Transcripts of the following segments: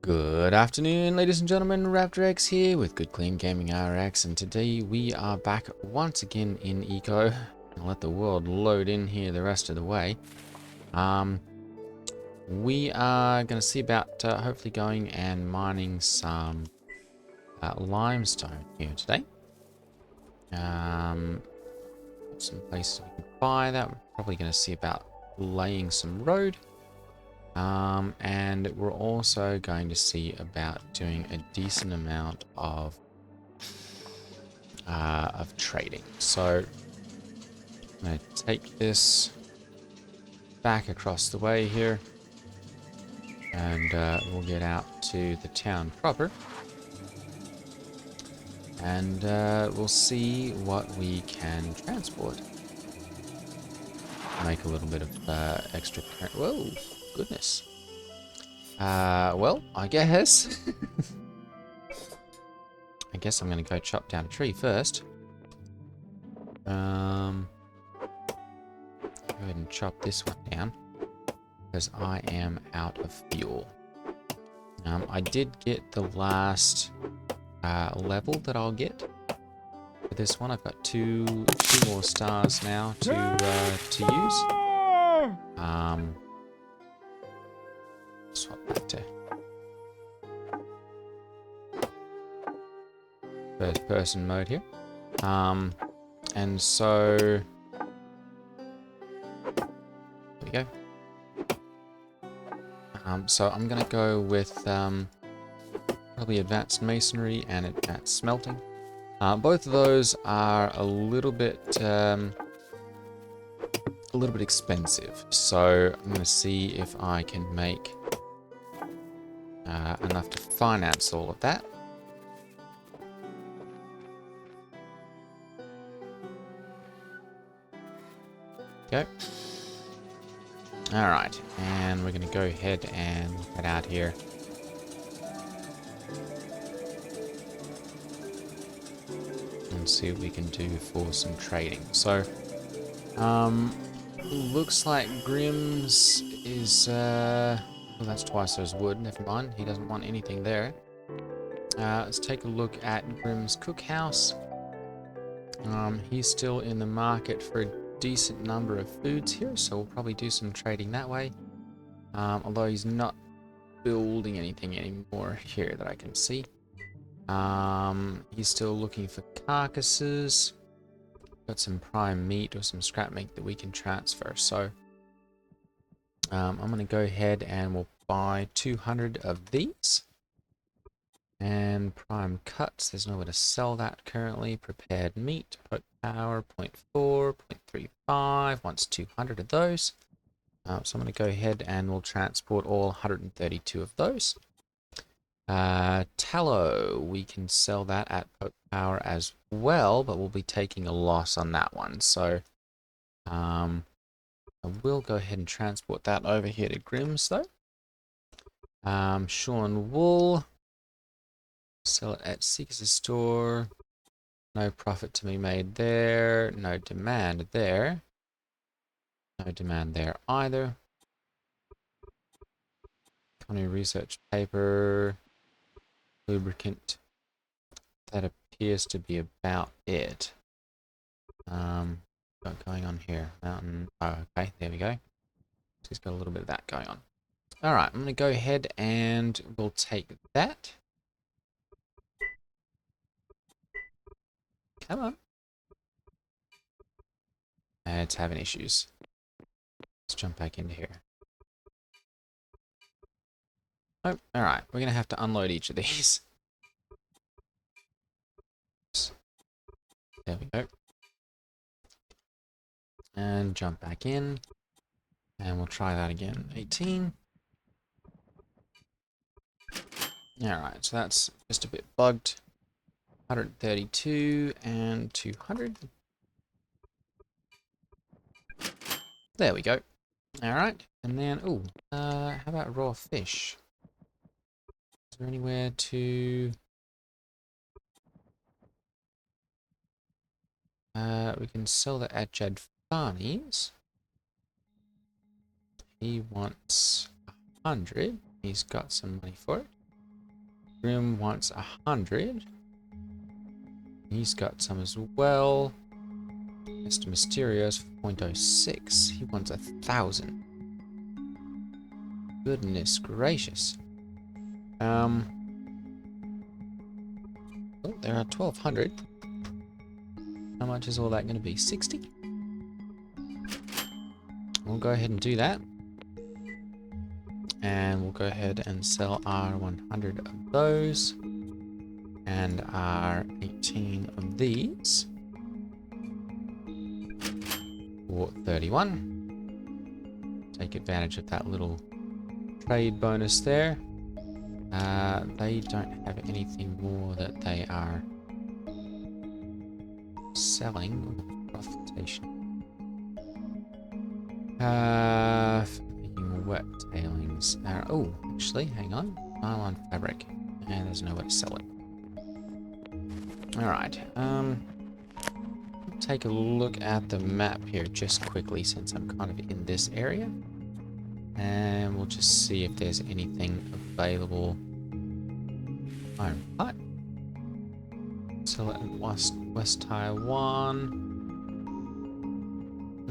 Good afternoon, ladies and gentlemen. Raptor X here with Good Clean Gaming RX, and today we are back once again in Eco. I'll let the world load in here the rest of the way. We are going to see about hopefully going and mining some limestone here today. Some places we can buy that. We're probably going to see about laying some road. And we're also going to see about doing a decent amount of trading. So I'm going to take this back across the way here, and we'll get out to the town proper, and we'll see what we can transport. Make a little bit of extra. Whoa, goodness. Well, I guess. I guess I'm going to go chop down a tree first. Go ahead and chop this one down, because I am out of fuel. I did get the last level that I'll get for this one. I've got two more stars now to use. Swap back to first person mode here. And so there we go. So I'm gonna go with probably advanced masonry and advanced smelting. Both of those are a little bit expensive, so I'm gonna see if I can make enough to finance all of that. Go. Alright, and we're going to go ahead and head out here. And see what we can do for some trading. So, looks like Grimm's is, well, that's twice as wood, never mind, he doesn't want anything there. Let's take a look at Grimm's cookhouse. He's still in the market for a decent number of foods here, so we'll probably do some trading that way. Although he's not building anything anymore here that I can see. He's still looking for carcasses. Got some prime meat or some scrap meat that we can transfer. So I'm going to go ahead and we'll buy 200 of these. And prime cuts, there's nowhere to sell that currently. Prepared meat, power 0.4, 0.35, wants 200 of those. So I'm going to go ahead and we'll transport all 132 of those. Tallow, we can sell that at power as well, but we'll be taking a loss on that one. So I will go ahead and transport that over here to Grimm's though. Sean Wool. Sell it at Seeker's store. No profit to be made there. No demand there. No demand there either. Economy research paper. Lubricant. That appears to be about it. What's going on here? Mountain. Oh, okay. There we go. He's got a little bit of that going on. Alright, I'm going to go ahead and we'll take that. Come on. It's having issues. Let's jump back into here. Oh, alright. We're going to have to unload each of these. There we go. And jump back in. And we'll try that again. 18. Alright, so that's just a bit bugged. 132 and 200. There we go. Alright, and then, how about raw fish? Is there anywhere to... we can sell that at Jadfani's. He wants 100. He's got some money for it. Grim wants 100. He's got some as well. Mr. Mysterio's 0.06. He wants 1,000. Goodness gracious. Oh, there are 1,200. How much is all that going to be? 60? We'll go ahead and do that. And we'll go ahead and sell our 100 of those. And our 18 of these. For 31. Take advantage of that little trade bonus there. They don't have anything more that they are selling. Profitation. Making wet tailings. Oh, actually, hang on. Nylon fabric. And there's nowhere to sell it. Alright. Take a look at the map here just quickly since I'm kind of in this area. And we'll just see if there's anything available. Iron pipe. Sell it in West Taiwan.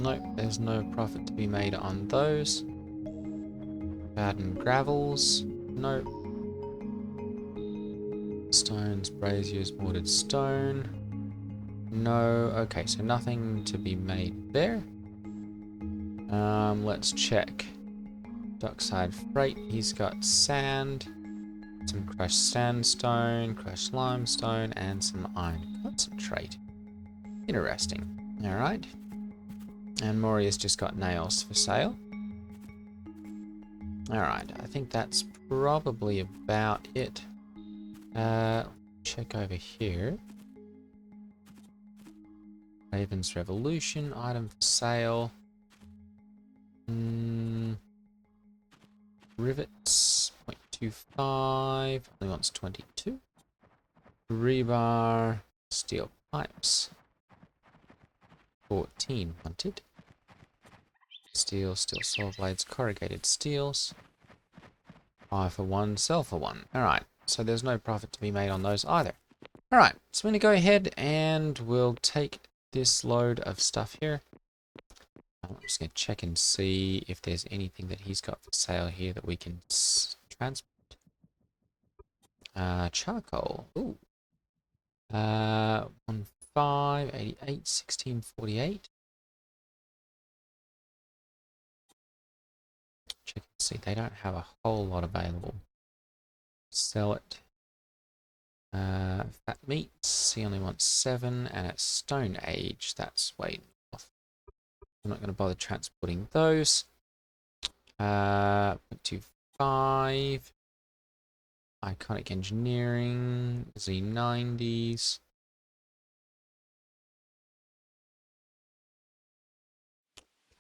Nope, there's no profit to be made on those. Garden gravels. Nope. Stones, braziers, mortared stone. No. Okay, so nothing to be made there. Let's check. Dockside freight. He's got sand, some crushed sandstone, crushed limestone, and some iron concentrate. Interesting. Alright. And Moria's just got nails for sale. Alright, I think that's probably about it. Check over here. Raven's Revolution, item for sale. Rivets, 0.25, only wants 22. Rebar, steel pipes. 14 wanted. Steel saw blades, corrugated steels. Buy for one, sell for one. Alright, so there's no profit to be made on those either. Alright, so I'm going to go ahead and we'll take this load of stuff here. I'm just going to check and see if there's anything that he's got for sale here that we can transport. Charcoal. Ooh. 1588, 1648. Check and see. They don't have a whole lot available. Sell it. Fat meats. He only wants 7, and it's Stone Age. That's way off. I'm not going to bother transporting those. 0.25. Iconic Engineering. Z90s.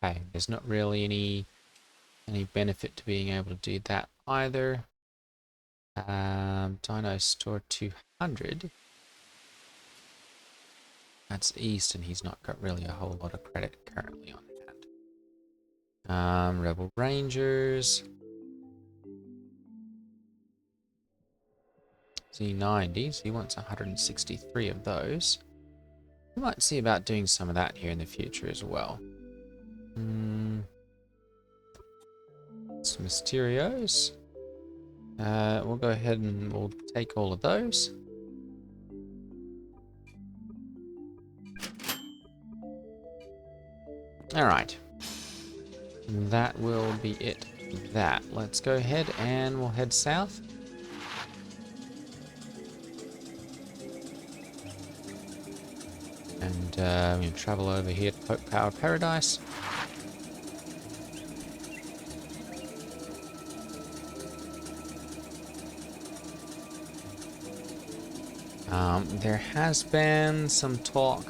Okay, there's not really any benefit to being able to do that either. Dino Store 200. That's East, and he's not got really a whole lot of credit currently on hand. Rebel Rangers. Z90s. He wants 163 of those. We might see about doing some of that here in the future as well. Some Mysterios. We'll go ahead and we'll take all of those. Alright. That will be it for that. Let's go ahead and we'll head south. And we'll travel over here to Power Paradise. There has been some talk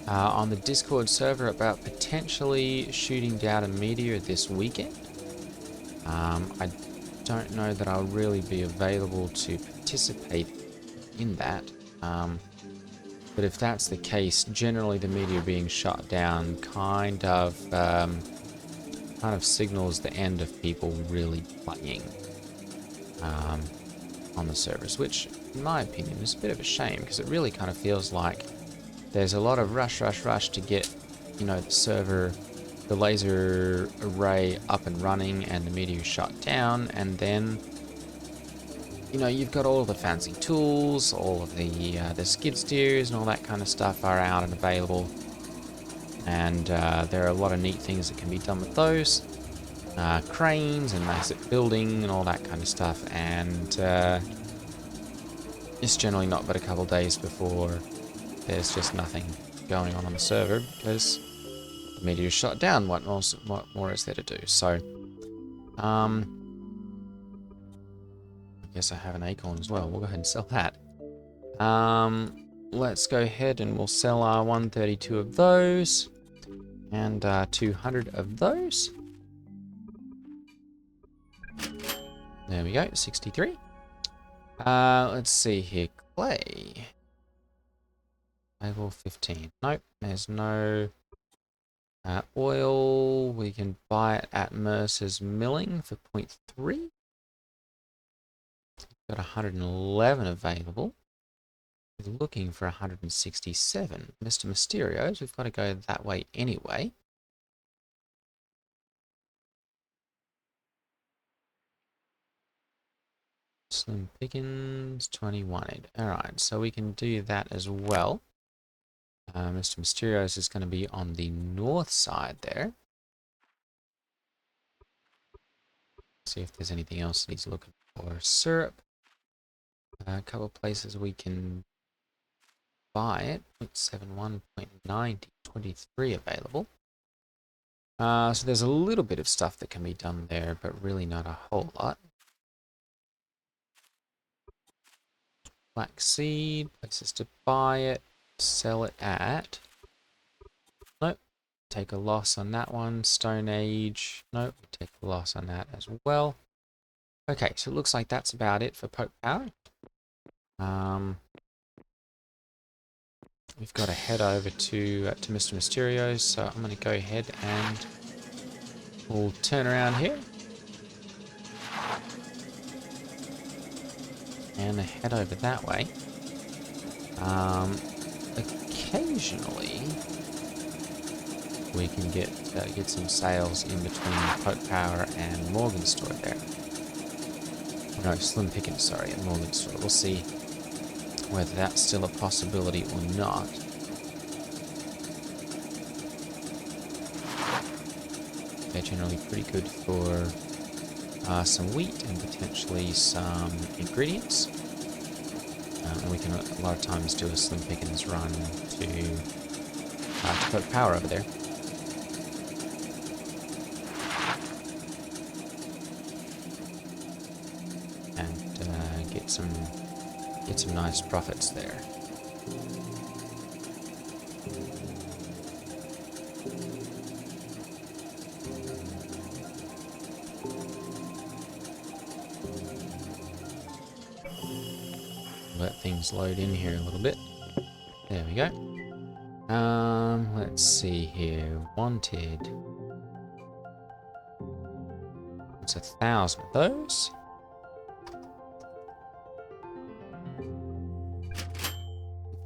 on the Discord server about potentially shooting down a meteor this weekend. I don't know that I'll really be available to participate in that. But if that's the case, generally the meteor being shot down kind of signals the end of people really playing on the servers, which, in my opinion, is a bit of a shame because it really kind of feels like there's a lot of rush to get, you know, the server, the laser array up and running and the meteor shut down, and then, you know, you've got all of the fancy tools, all of the skid steers and all that kind of stuff are out and available, and there are a lot of neat things that can be done with those. Cranes and massive building and all that kind of stuff, and it's generally not but a couple days before there's just nothing going on the server because the meteor shut down. What more is there to do? So, I guess I have an acorn as well. We'll go ahead and sell that. Let's go ahead and we'll sell our 132 of those and 200 of those. There we go, 63. Let's see here. Clay. Level 15. Nope, there's no oil. We can buy it at Mercer's Milling for 0.3. Got 111 available. We're looking for 167. Mr. Mysterio's, we've got to go that way anyway. Slim Pickens, 21. Alright, so we can do that as well. Mr. Mysterio's is going to be on the north side there. See if there's anything else that he's looking for. Syrup. A couple of places we can buy it. 0.71, 0.90, 23 available. So there's a little bit of stuff that can be done there, but really not a whole lot. Flaxseed, places to buy it, sell it at. Nope, take a loss on that one. Stone Age, nope, take a loss on that as well. Okay, so it looks like that's about it for Pope Power. We've got to head over to Mr. Mysterio's, so I'm going to go ahead and we'll turn around here. And head over that way. Occasionally, we can get some sales in between Pope Power and Morgan Store there. No, Slim Pickens, sorry, at Morgan Store. We'll see whether that's still a possibility or not. They're generally pretty good for some wheat and potentially some ingredients. And we can a lot of times do a Slim Pickens run to put power over there. And get some nice profits there. Let things load in here a little bit. There we go. Let's see here. Wanted. It's 1,000 of those.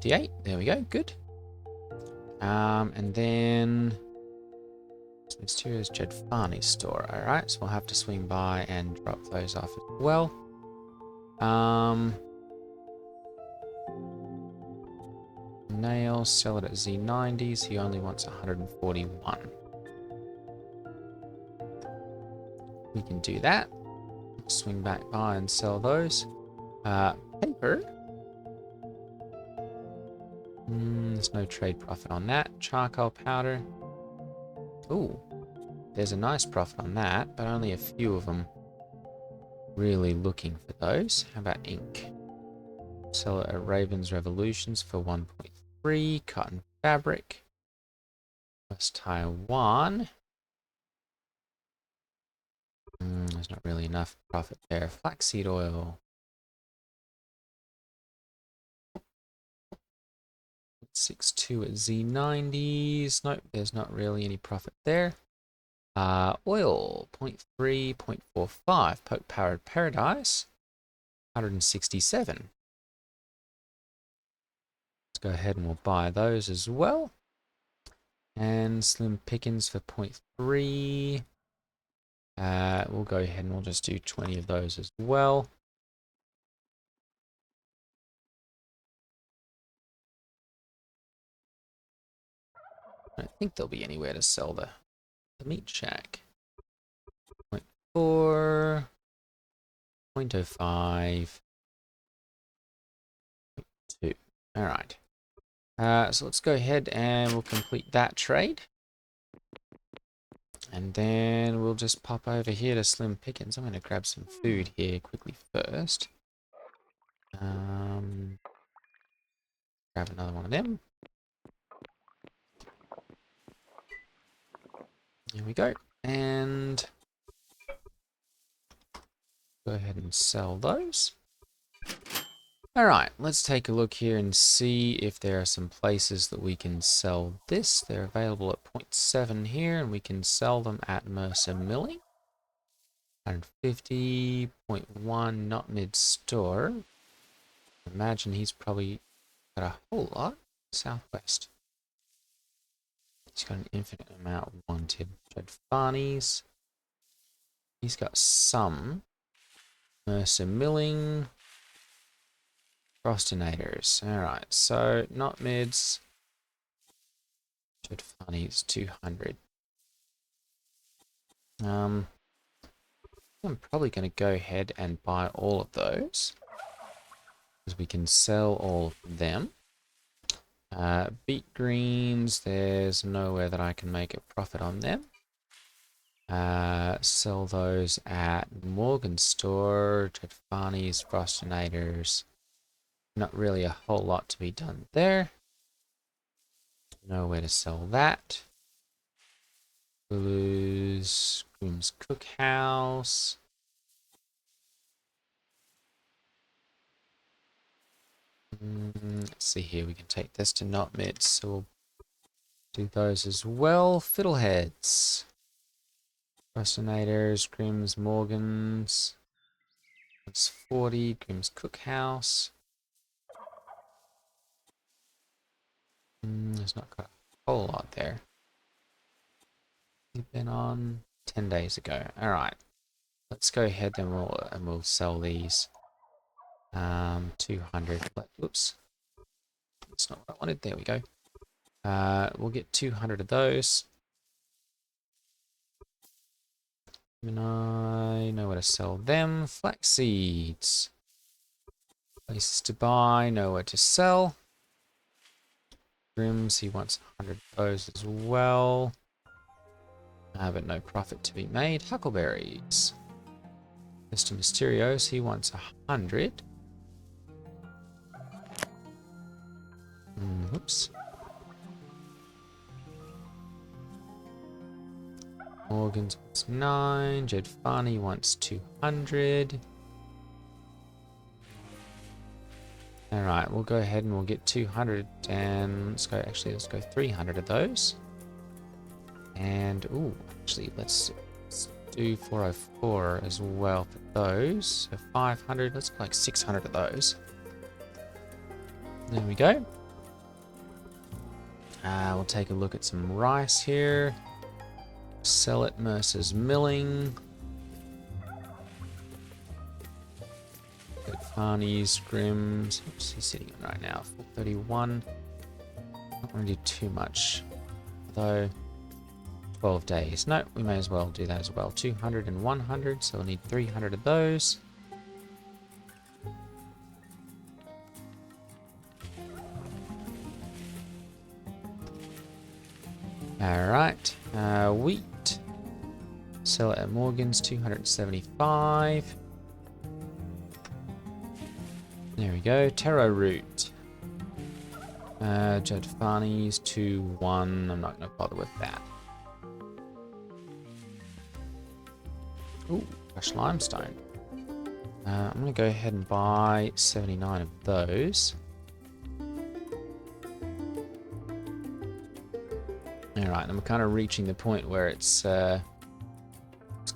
58. There we go. Good. And then Mysterio's Jedfani store. Alright, so we'll have to swing by and drop those off as well. Nails, sell it at Z90s. He only wants 141. We can do that. Swing back by and sell those. Paper. There's no trade profit on that. Charcoal powder. Ooh, there's a nice profit on that, but only a few of them really looking for those. How about ink? Sell it at Raven's Revolutions for 1.3. Cotton fabric. West Taiwan. There's not really enough profit there. Flaxseed oil. 6.2 at Z90s. Nope, there's not really any profit there. Oil, 0.3, 0.45. Poke Powered Paradise. 167. Let's go ahead and we'll buy those as well. And slim pickings for 0.3. We'll go ahead and we'll just do 20 of those as well. I don't think there'll be anywhere to sell the meat shack. 0.4, 0.05, 0.2. All right. So let's go ahead and we'll complete that trade. And then we'll just pop over here to Slim Pickens. I'm going to grab some food here quickly first. Grab another one of them. There we go. And go ahead and sell those. Alright, let's take a look here and see if there are some places that we can sell this. They're available at 0.7 here, and we can sell them at Mercer Milling. 150, 0.1, not mid-store. Imagine he's probably got a whole lot. Southwest. He's got an infinite amount wanted. Dread Farnies. He's got some. Mercer Milling. Frostinators. Alright, so not mids. Dread Farnies 200. I'm probably going to go ahead and buy all of those, because we can sell all of them. Beet greens, there's nowhere that I can make a profit on them. Sell those at Morgan Store, Dread Farnies, Frostinators. Not really a whole lot to be done there. Nowhere to sell that. Blues, Grimm's Cookhouse. Let's see here, we can take this to not mids, so we'll do those as well. Fiddleheads. Frostinators, Grimm's, Morgan's. It's 40, Grimm's Cookhouse. There's not got a whole lot there. We've been on 10 days ago. Alright. Let's go ahead then we'll sell these. 200. Oops. That's not what I wanted. There we go. We'll get 200 of those. And I know where to sell them. Flax seeds. Places to buy, nowhere to sell. Grims, he wants 100 of those as well. But no profit to be made. Huckleberries. Mr. Mysterios, he wants 100. Oops. Morgan's wants 9. Jed Farney wants 200. Alright, we'll go ahead and we'll get 200 and let's go 300 of those. And, actually, let's do 404 as well for those. So 500, let's go like 600 of those. There we go. We'll take a look at some rice here. Sell at Mercer's Milling. Farnies, Grims. What's he sitting on right now? 431. Not want to do too much, though. 12 days. No, we may as well do that as well. 200 and 100, so we'll need 300 of those. Alright. Wheat. Sell it at Morgan's, 275. There we go. Taro root. Jed Farnies, 2-1. I'm not going to bother with that. Ooh, crushed limestone. I'm going to go ahead and buy 79 of those. Alright, and we're kind of reaching the point where it's going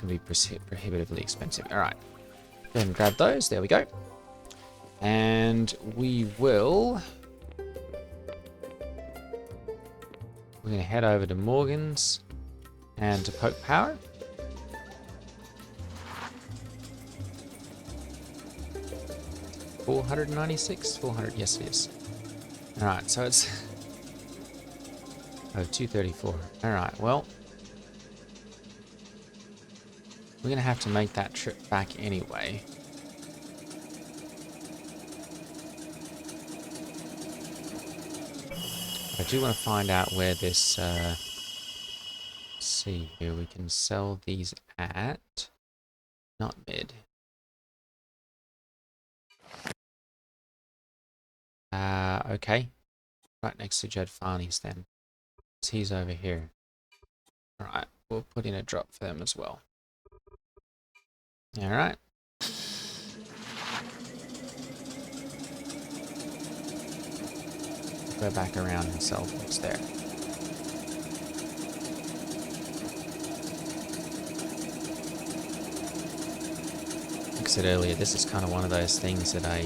to be prohibitively expensive. Alright, go ahead and grab those. There we go. And we're going to head over to Morgan's and to Poke Power. $496? 400, yes it is. Alright, so it's... oh, 234. Alright, well... we're going to have to make that trip back anyway. I do want to find out where this... let's see here, we can sell these at... not mid. Okay. Right next to Jed Farney's then. So he's over here. Alright, we'll put in a drop for them as well. Alright. Go back around and sell what's there. Like I said earlier, this is kind of one of those things that I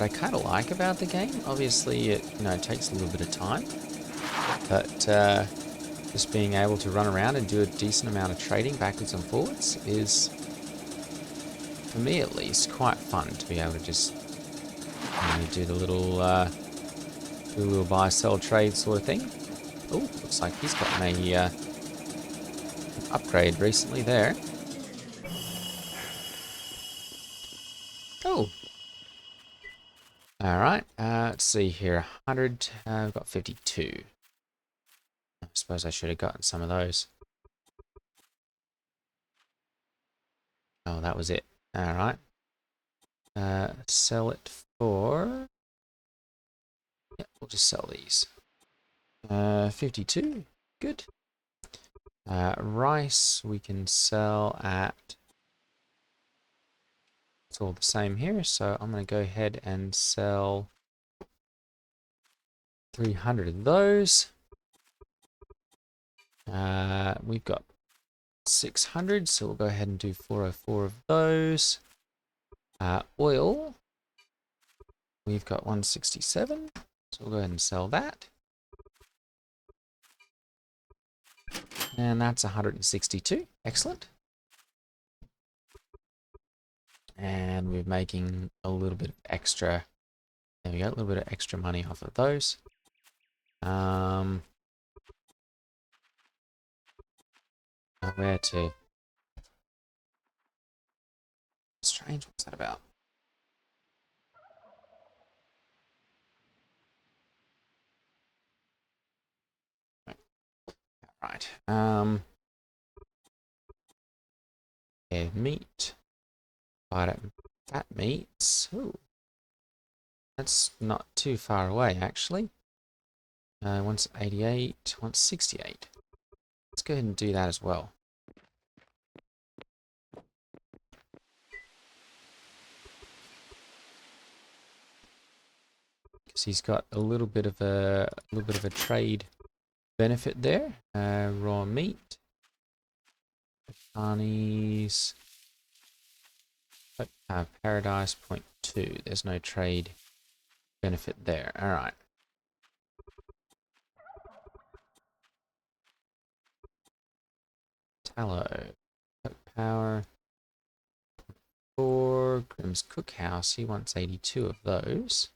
kind of like about the game. Obviously, it takes a little bit of time, but just being able to run around and do a decent amount of trading backwards and forwards is, for me at least, quite fun to be able to just do the little buy, sell, trade sort of thing. Oh, looks like he's gotten a upgrade recently there. Oh. Alright, let's see here. 100, we've got 52. I suppose I should have gotten some of those. Oh, that was it. Alright. Sell it for... yeah, we'll just sell these. 52. Good. Rice we can sell at... it's all the same here, so I'm going to go ahead and sell 300 of those. We've got 600, so we'll go ahead and do 404 of those. Oil, we've got 167, so we'll go ahead and sell that. And that's 162. Excellent. And we're making a little bit of extra. There we go, a little bit of extra money off of those. Where to? Strange, what's that about? Right. Yeah, meat. Fat meats. Ooh. That's not too far away, actually. 188, 168. Let's go ahead and do that as well. Because he's got a little bit of a trade benefit there. Raw meat. Barney's. Paradise 0.2. There's no trade benefit there. Alright. Tallow. Power. For Grimm's Cookhouse, he wants 82 of those.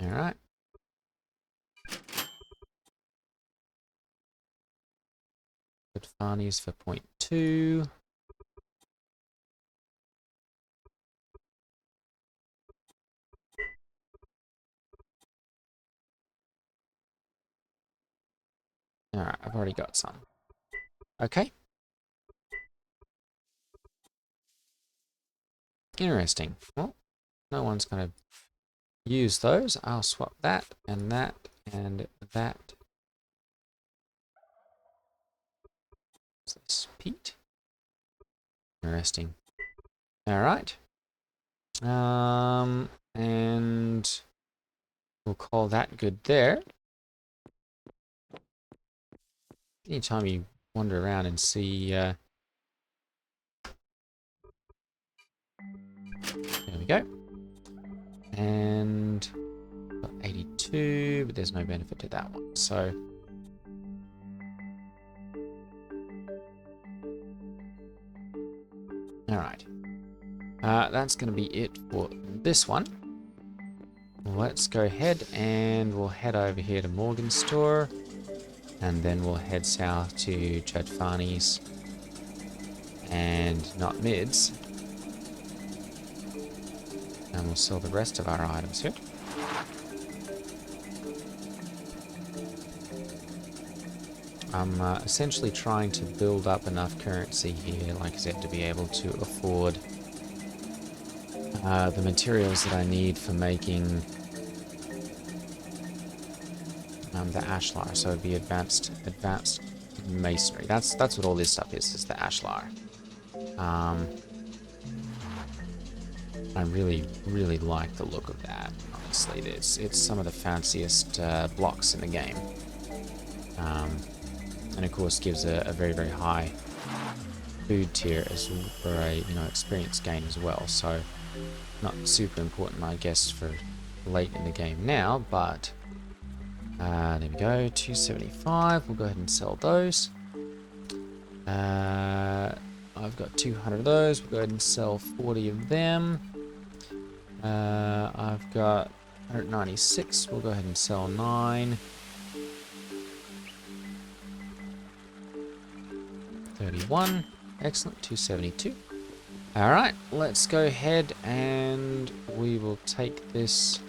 Alright. Good Farnies for 0.2. Alright, I've already got some. Okay. Interesting. Well, no one's going to use those. I'll swap that and that and that. What's this? Peat. Interesting. Alright. And we'll call that good there. Anytime you wander around and see There we go. And got 82, but there's no benefit to that one. So alright. That's going to be it for this one. Let's go ahead and we'll head over here to Morgan's store. And then we'll head south to Chadfani's and Not Mid's. And we'll sell the rest of our items here. I'm essentially trying to build up enough currency here, like I said, to be able to afford the materials that I need for making the ashlar. So it'd be advanced masonry. That's what all this stuff is the ashlar. I really like the look of that. Honestly, it's some of the fanciest blocks in the game. And of course gives a very high food tier as for a experience gain as well. So not super important, I guess, for late in the game now, but there we go, 275. We'll go ahead and sell those. I've got 200 of those. We'll go ahead and sell 40 of them. I've got 196. We'll go ahead and sell 9. 31. Excellent. 272. Alright, let's go ahead and we will take this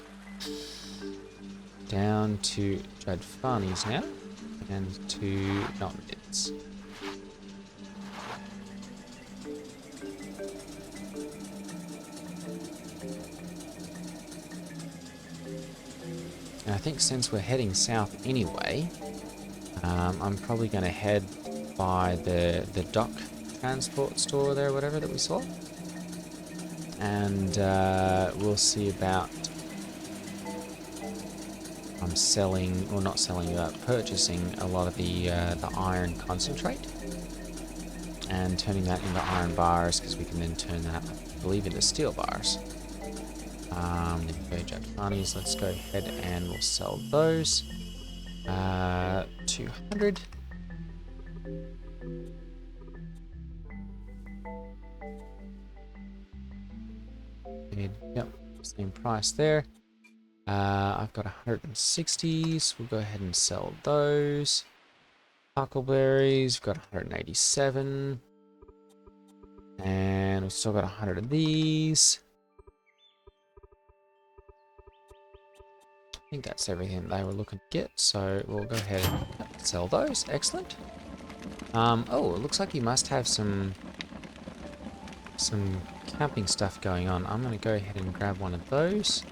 down to Jadfani's now and to Not Mid's. And I think since we're heading south anyway, I'm probably going to head by the dock transport store there, whatever that we saw, and we'll see about purchasing a lot of the iron concentrate and turning that into iron bars, because we can then turn that, I believe, into steel bars. There we go, Jadfani's. Let's go ahead and we'll sell those. 200. Yep, same price there. I've got 160s. We'll go ahead and sell those. Huckleberries, we've got 187. And we've still got 100 of these. I think that's everything they were looking to get, so we'll go ahead and sell those. Excellent. Oh, it looks like you must have some camping stuff going on. I'm going to go ahead and grab one of those.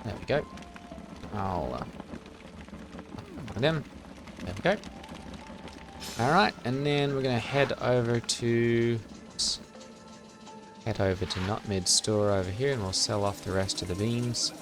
There we go. I'll one of them. There we go. Alright, and then we're going to head over to Not Mid's store over here, and we'll sell off the rest of the beams.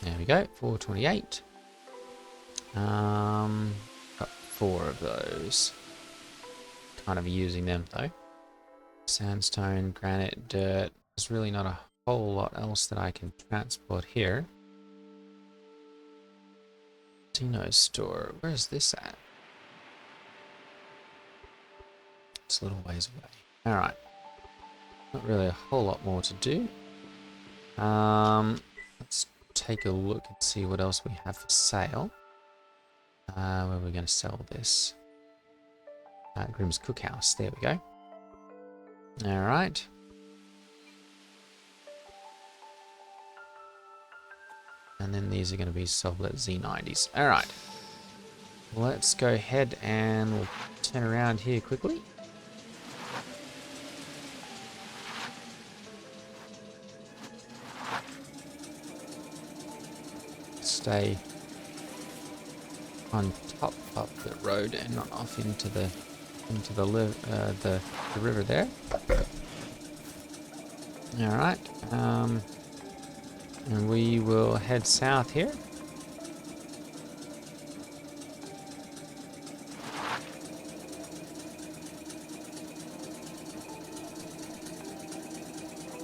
There we go, 428. Got 4 of those. Kind of using them though. Sandstone, granite, dirt. There's really not a whole lot else that I can transport here. Tino's store. Where's this at? It's a little ways away. Alright. Not really a whole lot more to do. Let's take a look and see what else we have for sale. Where are we going to sell this? Grimm's Cookhouse. There we go. Alright. And then these are going to be sold at Z90s. Alright. Let's go ahead and we'll turn around here quickly. stay on top of the road and not off into the river there. All right, and we will head south here.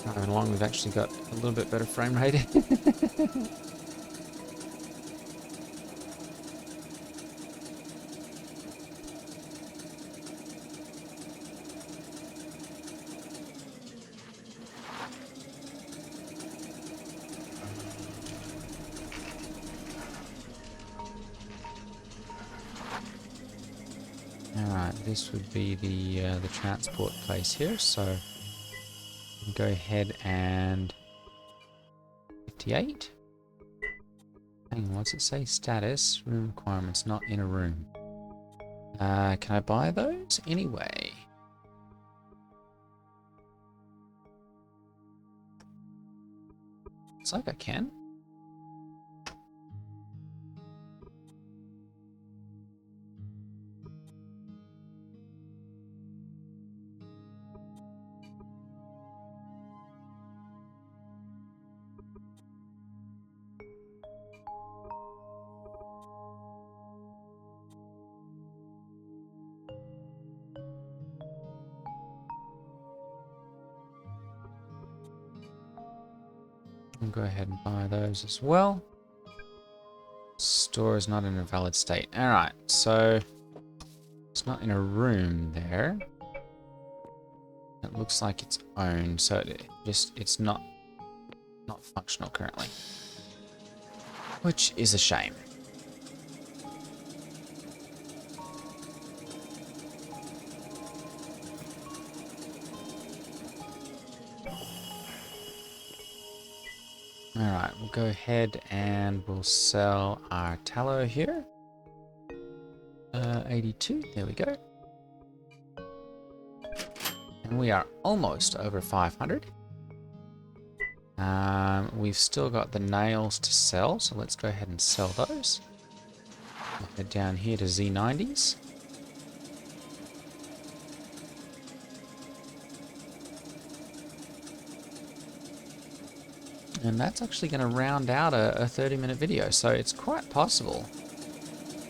Driving along, we've actually got a little bit better frame rate. Alright, this would be the transport place here, so go ahead and 58. Hang on, what's it say? Status, room requirements, not in a room. Can I buy those anyway? Looks like I can. I'll go ahead and buy those as well. Store is not in a valid state. Alright, so it's not in a room there. It looks like it's owned, so it's not functional currently. Which is a shame. Alright, we'll go ahead and we'll sell our tallow here. 82, there we go. And we are almost over 500. We've still got the nails to sell, so let's go ahead and sell those. We'll head down here to Z90s. And that's actually going to round out a 30-minute video, so it's quite possible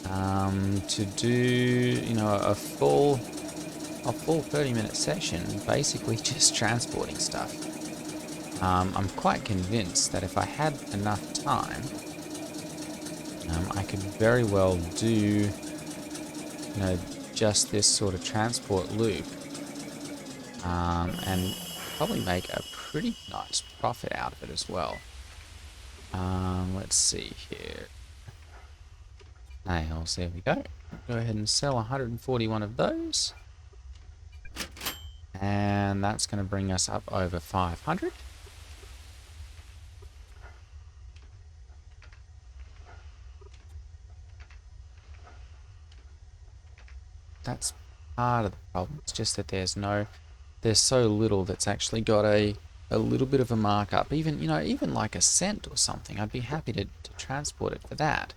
to do, you know, a full 30-minute session, basically just transporting stuff. I'm quite convinced that if I had enough time, I could very well do, you know, just this sort of transport loop, and probably make a pretty nice profit out of it as well. Let's see here. Nails, there we go. Go ahead and sell 141 of those. And that's going to bring us up over 500. That's part of the problem. It's just that there's so little that's actually got a little bit of a markup. Even, you know, even like a cent or something, I'd be happy to transport it for that.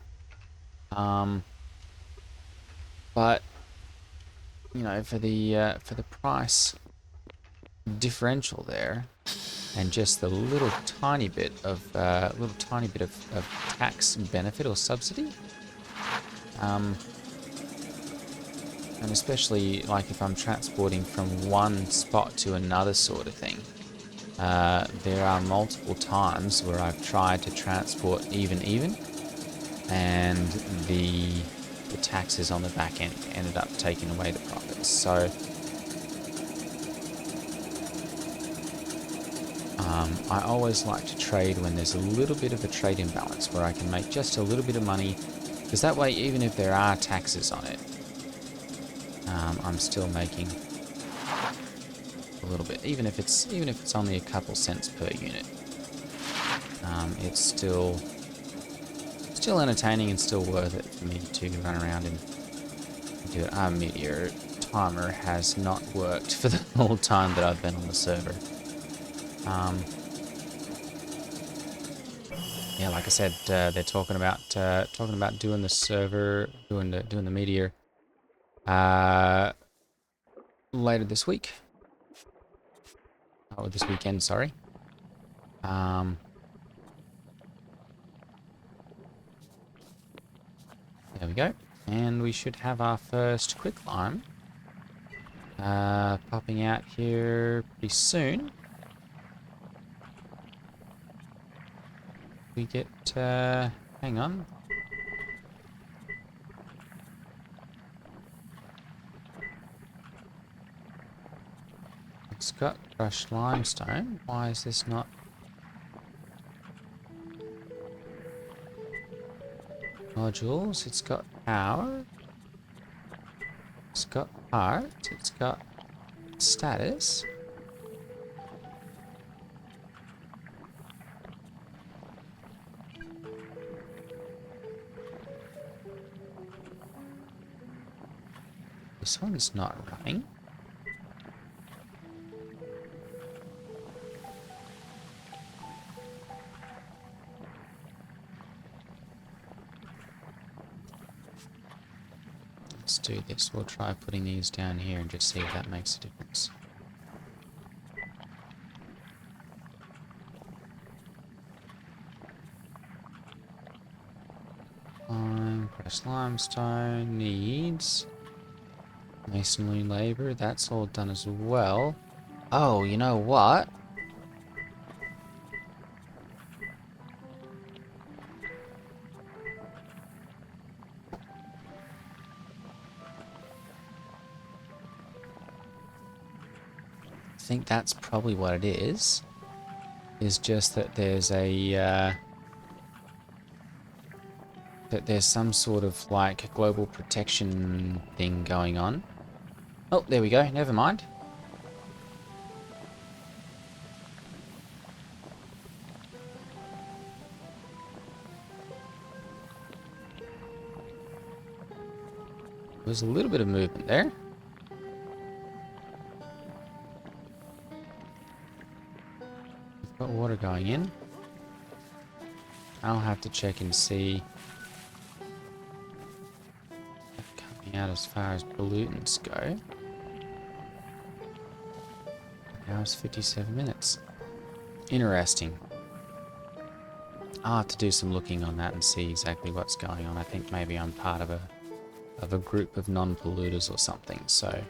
But you know, for the price differential there, and just the little tiny bit of tax benefit or subsidy, and especially like if I'm transporting from one spot to another sort of thing, there are multiple times where I've tried to transport even, and the taxes on the back end ended up taking away the profits. So I always like to trade when there's a little bit of a trade imbalance, where I can make just a little bit of money, because that way, even if there are taxes on it, I'm still making a little bit, even if it's only a couple cents per unit. It's still entertaining and still worth it for me to run around and do it. Our meteor timer has not worked for the whole time that I've been on the server. Yeah, like I said, they're talking about doing the server, doing the meteor later this week. Oh, this weekend, sorry. There we go. And we should have our first quicklime popping out here pretty soon. We get, hang on. It's got crushed limestone. Why is this not? Modules. It's got power. It's got heart. It's got status. This one's not running. Let's do this. We'll try putting these down here and just see if that makes a difference. Crushed limestone needs masonry labor. That's all done as well. Oh, you know what? I think that's probably what it is. Is just that there's a that there's some sort of like global protection thing going on. Oh, there we go. Never mind. There's a little bit of movement there. We've got water going in. I'll have to check and see. Coming out as far as pollutants go. Hours 57 minutes. Interesting. I'll have to do some looking on that and see exactly what's going on. I think maybe I'm part of a group of non-polluters or something. So,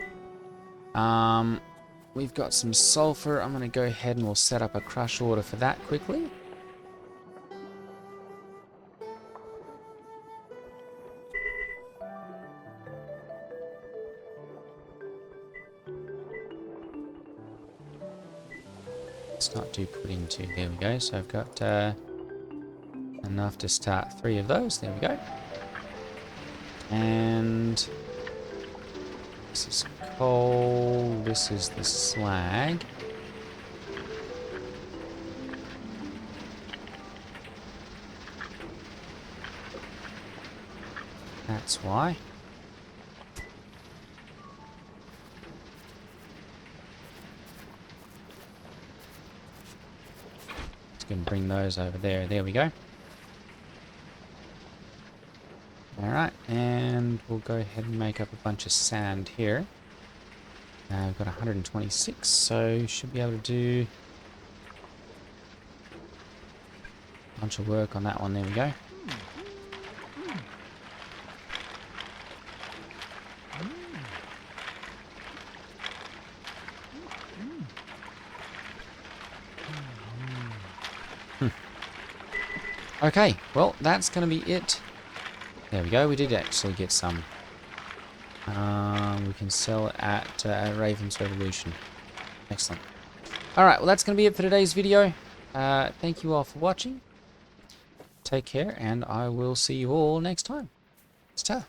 we've got some sulfur. I'm going to go ahead and we'll set up a crush order for that quickly. Let's not do putting two. There we go. So I've got enough to start 3 of those. There we go. And this is coal. This is the slag. That's why. Just gonna bring those over there. There we go. Alright, and we'll go ahead and make up a bunch of sand here. We've got 126, so should be able to do a bunch of work on that one. There we go. Okay, well, that's going to be it. There we go, we did actually get some. We can sell it at Raven's Revolution. Excellent. Alright, well that's going to be it for today's video. Thank you all for watching. Take care, and I will see you all next time. Ta.